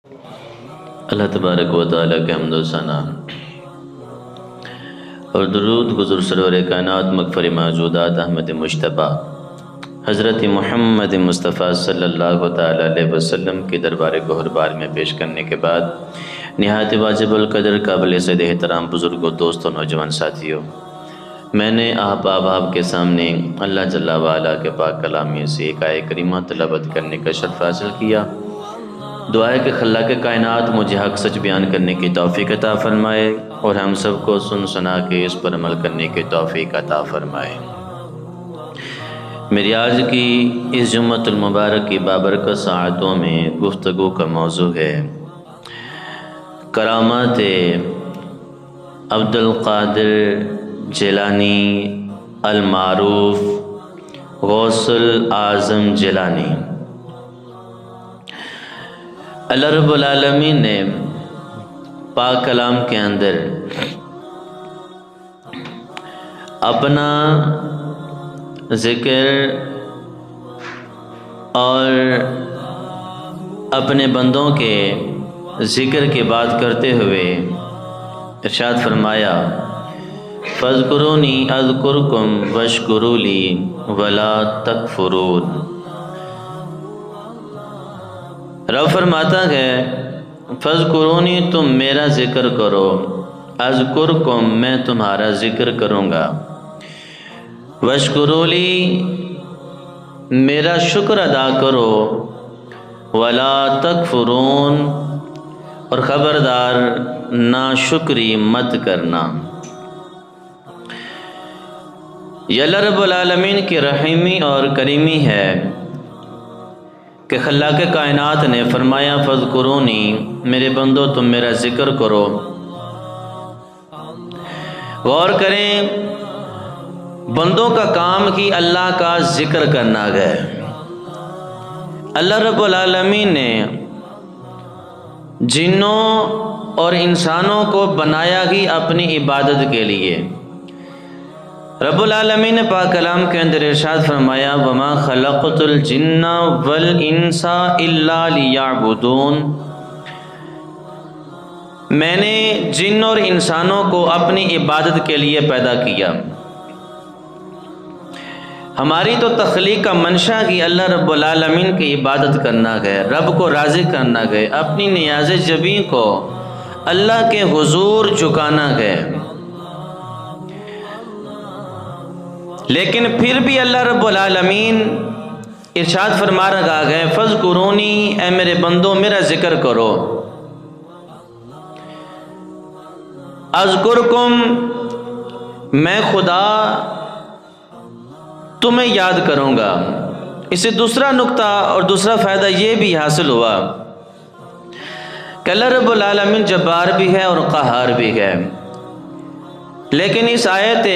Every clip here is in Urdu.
اللہ تبارک و تعالیٰ کے حمد و ثنا اور درود حضور سرور کائنات مغفر موجودات احمد مجتبیٰ حضرت محمد مصطفیٰ صلی اللہ تعالیٰ علیہ وسلم کی دربار گہربار میں پیش کرنے کے بعد نہایت واجب القدر قابل صد احترام بزرگوں، دوستوں، نوجوان ساتھیوں، میں نے آپ کے سامنے اللہ جل وعلا کے پاک کلامی سے ایک آیت کریمہ تلاوت کرنے کا شرف حاصل کیا۔ دعا ہے کہ خلاق کائنات مجھے حق سچ بیان کرنے کی توفیق عطا فرمائے اور ہم سب کو سن سنا کے اس پر عمل کرنے کی توفیق عطا فرمائے۔ میری آج کی اس جمعۃ المبارک کی بابرکت ساعتوں میں گفتگو کا موضوع ہے کرامات عبد القادر جیلانی المعروف غوث الاعظم جیلانی۔ اللہ رب العالمین نے پاک کلام کے اندر اپنا ذکر اور اپنے بندوں کے ذکر کی بات کرتے ہوئے ارشاد فرمایا فاذکرونی اذکرکم واشکروا لی ولا تکفرون۔ رب فرماتا ہے فاذکرونی، تم میرا ذکر کرو، اذکرکم، میں تمہارا ذکر کروں گا، واشکروا لی، میرا شکر ادا کرو، ولا تکفرون، اور خبردار ناشکری مت کرنا۔ یہ اللہ رب العالمین کی رحیمی اور کریمی ہے کہ خلاق کائنات نے فرمایا فاذکرونی، میرے بندو تم میرا ذکر کرو۔ غور کریں، بندوں کا کام ہی اللہ کا ذکر کرنا ہے۔ اللہ رب العالمین نے جنوں اور انسانوں کو بنایا ہی اپنی عبادت کے لیے۔ رب العالمین نے پاک کلام کے اندر ارشاد فرمایا وَمَا خَلَقْتُ الْجِنَّ وَالْإِنسَ إِلَّا لِيَعْبُدُونَ، میں نے جن اور انسانوں کو اپنی عبادت کے لیے پیدا کیا۔ ہماری تو تخلیق کا منشا ہی اللہ رب العالمین کی عبادت کرنا ہے، رب کو راضی کرنا ہے، اپنی نیاز جبیں کو اللہ کے حضور جھکانا ہے۔ لیکن پھر بھی اللہ رب العالمین ارشاد فرما رہا ہے فاذکرونی، اے میرے بندوں میرا ذکر کرو، اذکرکم، میں خدا تمہیں یاد کروں گا۔ اس سے دوسرا نقطہ اور دوسرا فائدہ یہ بھی حاصل ہوا کہ اللہ رب العالمین جبار بھی ہے اور قہار بھی ہے۔ لیکن اس آیت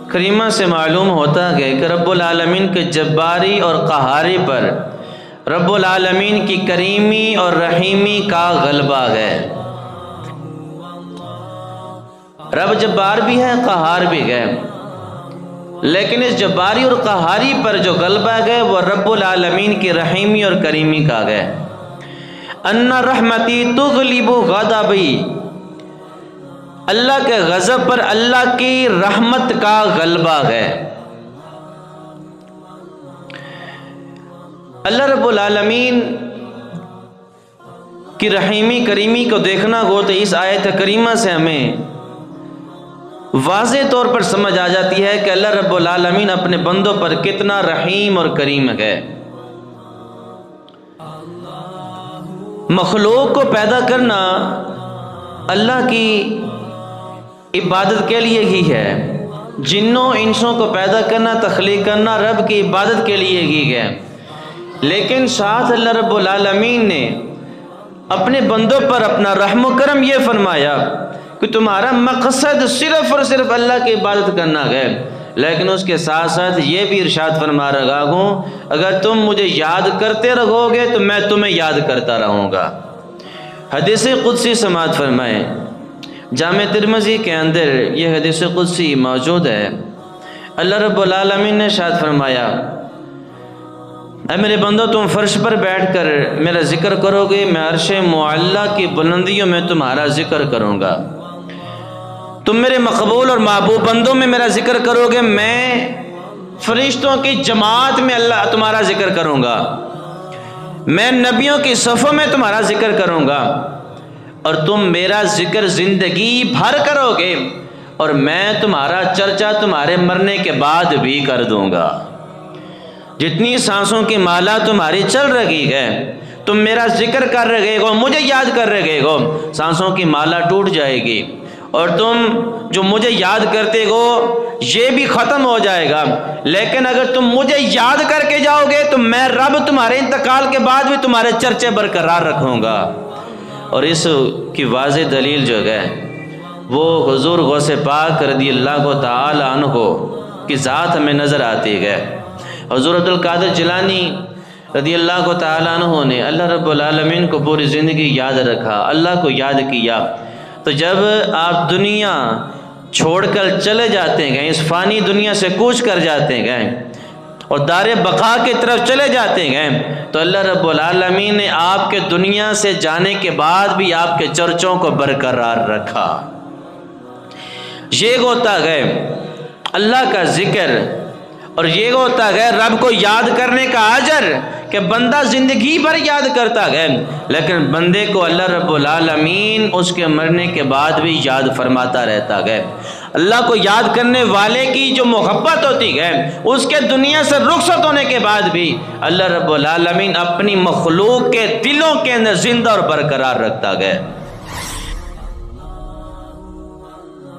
کریمہ سے معلوم ہوتا ہے کہ رب العالمین کے جباری اور قہاری پر رب العالمین کی کریمی اور رحیمی کا غلبہ ہے۔ رب جبار بھی ہے، قہار بھی ہے، لیکن اس جباری اور قہاری پر جو غلبہ ہے وہ رب العالمین کی رحیمی اور کریمی کا ہے۔ ان رحمتی تغلب غضبی، اللہ کے غضب پر اللہ کی رحمت کا غلبہ ہے۔ اللہ رب العالمین کی رحیمی کریمی کو دیکھنا ہو تو اس آیت کریمہ سے ہمیں واضح طور پر سمجھ آ جاتی ہے کہ اللہ رب العالمین اپنے بندوں پر کتنا رحیم اور کریم ہے۔ مخلوق کو پیدا کرنا اللہ کی عبادت کے لیے ہی ہے، جنوں انسوں کو پیدا کرنا، تخلیق کرنا رب کی عبادت کے لیے ہی ہے۔ لیکن ساتھ اللہ رب العالمین نے اپنے بندوں پر اپنا رحم و کرم یہ فرمایا کہ تمہارا مقصد صرف اور صرف اللہ کی عبادت کرنا ہے، لیکن اس کے ساتھ ساتھ یہ بھی ارشاد فرما رہا ہوں اگر تم مجھے یاد کرتے رہو گے تو میں تمہیں یاد کرتا رہوں گا۔ حدیث قدسی سماعت فرمائیں، جامع ترمذی کے اندر یہ حدیث قدسی موجود ہے۔ اللہ رب العالمین نے ارشاد فرمایا اے میرے بندو تم فرش پر بیٹھ کر میرا ذکر کرو گے، میں عرش معلیٰ کی بلندیوں میں تمہارا ذکر کروں گا۔ تم میرے مقبول اور محبوب بندوں میں میرا ذکر کرو گے، میں فرشتوں کی جماعت میں اللہ تمہارا ذکر کروں گا، میں نبیوں کی صفوں میں تمہارا ذکر کروں گا، اور تم میرا ذکر زندگی بھر کرو گے، اور میں تمہارا چرچا تمہارے مرنے کے بعد بھی کر دوں گا۔ جتنی سانسوں کی مالا تمہاری چل رہی ہے، تم میرا ذکر کر رہے ہو، مجھے یاد کر رہے ہو، سانسوں کی مالا ٹوٹ جائے گی، اور تم جو مجھے یاد کرتے ہو یہ بھی ختم ہو جائے گا، لیکن اگر تم مجھے یاد کر کے جاؤ گے تو میں رب تمہارے انتقال کے بعد بھی تمہارے چرچے برقرار رکھوں گا۔ اور اس کی واضح دلیل جو ہے وہ حضور غوث پاک رضی اللہ تعالی عنہ کی ذات ہمیں نظر آتی ہے۔ حضور عبد القادر جیلانی رضی اللہ تعالی عنہ نے اللہ رب العالمین کو پوری زندگی یاد رکھا، اللہ کو یاد کیا، تو جب آپ دنیا چھوڑ کر چلے جاتے ہیں، اس فانی دنیا سے کوچ کر جاتے ہیں اور دار بقا کی طرف چلے جاتے ہیں، تو اللہ رب العالمین نے آپ کے دنیا سے جانے کے بعد بھی آپ کے چرچوں کو برقرار رکھا۔ یہ ہوتا ہے اللہ کا ذکر، اور یہ ہوتا ہے رب کو یاد کرنے کا اجر کہ بندہ زندگی بھر یاد کرتا ہے، لیکن بندے کو اللہ رب العالمین اس کے مرنے کے بعد بھی یاد فرماتا رہتا ہے۔ اللہ کو یاد کرنے والے کی جو محبت ہوتی ہے اس کے دنیا سے رخصت ہونے کے بعد بھی اللہ رب العالمین اپنی مخلوق کے دلوں کے اندر زندہ اور برقرار رکھتا ہے۔